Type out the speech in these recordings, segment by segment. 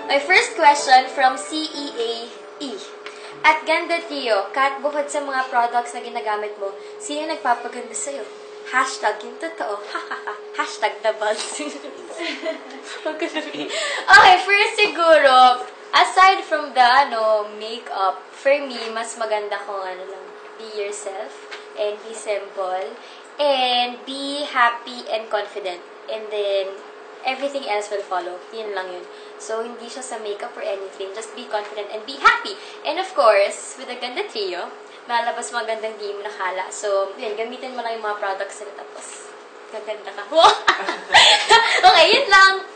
My first question from CEAE. At Ganda Trio, Kat, bukod sa mga products na ginagamit mo, sino nagpapaganda sa'yo? Hashtag yung totoo. Hashtag the buzz. Okay, first siguro, aside from the makeup, for me, mas maganda kung be yourself and be simple and be happy and confident. And then, everything else will follow. Yun lang yun. So, hindi siya sa makeup or anything. Just be confident and be happy. And of course, with the Ganda Trio, malabas magandang di mo nakala. So, yun, gamitin mo lang yung mga products nila tapos gaganda ka. Okay, yun lang.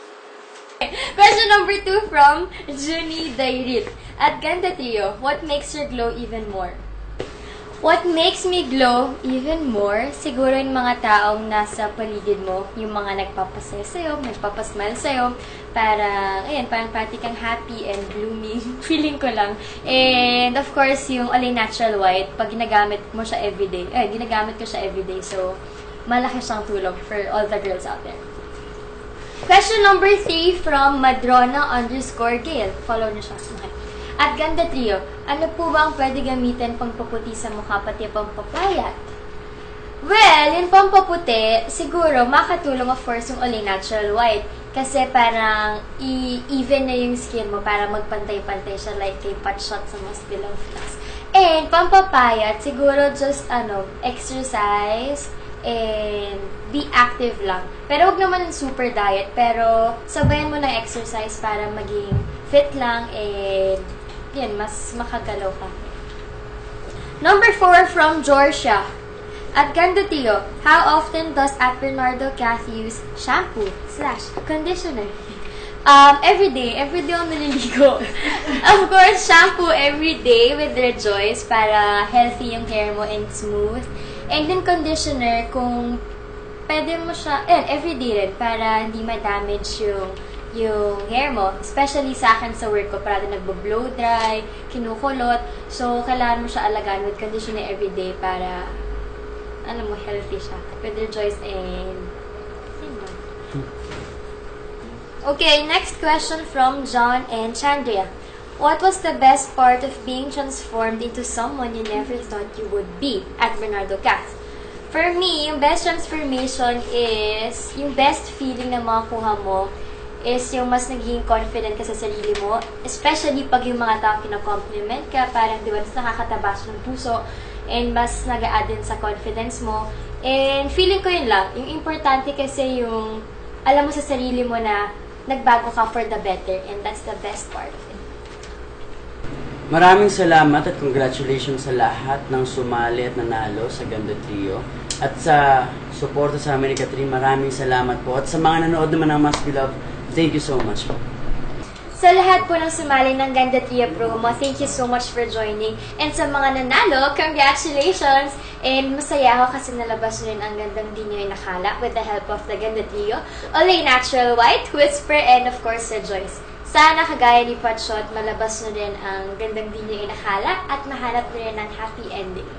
Question number 2 from Junie Dairit. At Ganda Trio, what makes your glow even more? What makes me glow even more? Siguro yung mga taong nasa paligid mo, yung mga nagpapasaya sa'yo, nagpapasmile sa'yo, parang pati kang happy and blooming. Feeling ko lang. And of course, yung Olay Natural White, pag ginagamit mo siya everyday, ginagamit ko siya everyday, so malaki siyang tulong for all the girls out there. Question number 3 from Madrona_Gail. Follow niyo siya. Okay. At Ganda Trio, ano po ba ang pwede gamitin pangpaputi sa mukha pati pampapayat? Well, yung pampaputi, siguro makatulong of course yung Olay Natural White. Kasi parang i-even na yung skin mo para magpantay-pantay siya like kay Patshot sa Must Be Love Class. And pampapayat, siguro just exercise and be active lang. Pero huwag naman super diet, pero sabayan mo ng exercise para maging fit lang and yan, mas makagalaw ka. Number 4 from Georgia. At Ganda Trio, how often does at Bernardo Cath use shampoo/conditioner? Every day ako naliligo. Of course, shampoo every day with Rejoice para healthy yung hair mo and smooth. And then conditioner, kung pwede mo siya, everyday rin para hindi ma-damage yung hair mo. Especially sa akin sa work ko, parang nagbo-blow dry, kinukulot. So, kailangan mo siya alagaan with conditioner everyday para, healthy siya. With Rejoice and... Okay, next question from John and Chandria. What was the best part of being transformed into someone you never thought you would be at Bernardo Cath? For me, yung best transformation is, yung best feeling na makuha mo is yung mas naging confident ka sa sarili mo. Especially pag yung mga tao kina-compliment ka, parang di ba, mas nakakatabas ng puso and mas nag-a-add din sa confidence mo. And feeling ko yun lang. Yung importante kasi yung alam mo sa sarili mo na nagbago ka for the better and that's the best part of it. Maraming salamat at congratulations sa lahat ng sumali at nanalo sa Ganda Trio. At sa suporta sa amin ni Catherine, maraming salamat po. At sa mga nanood naman ng Must Be Love, thank you so much. Sa lahat po ng sumali ng Ganda Trio promo, thank you so much for joining. And sa mga nanalo, congratulations! And masaya ako kasi nalabas rin ang gandang di nyo nakala with the help of the Ganda Trio, Olay Natural White, Whisper, and of course, Rejoice. Sana kagaya ni Patshot, malabas na rin ang gandang di nyo nakala at mahanap na rin ng happy ending.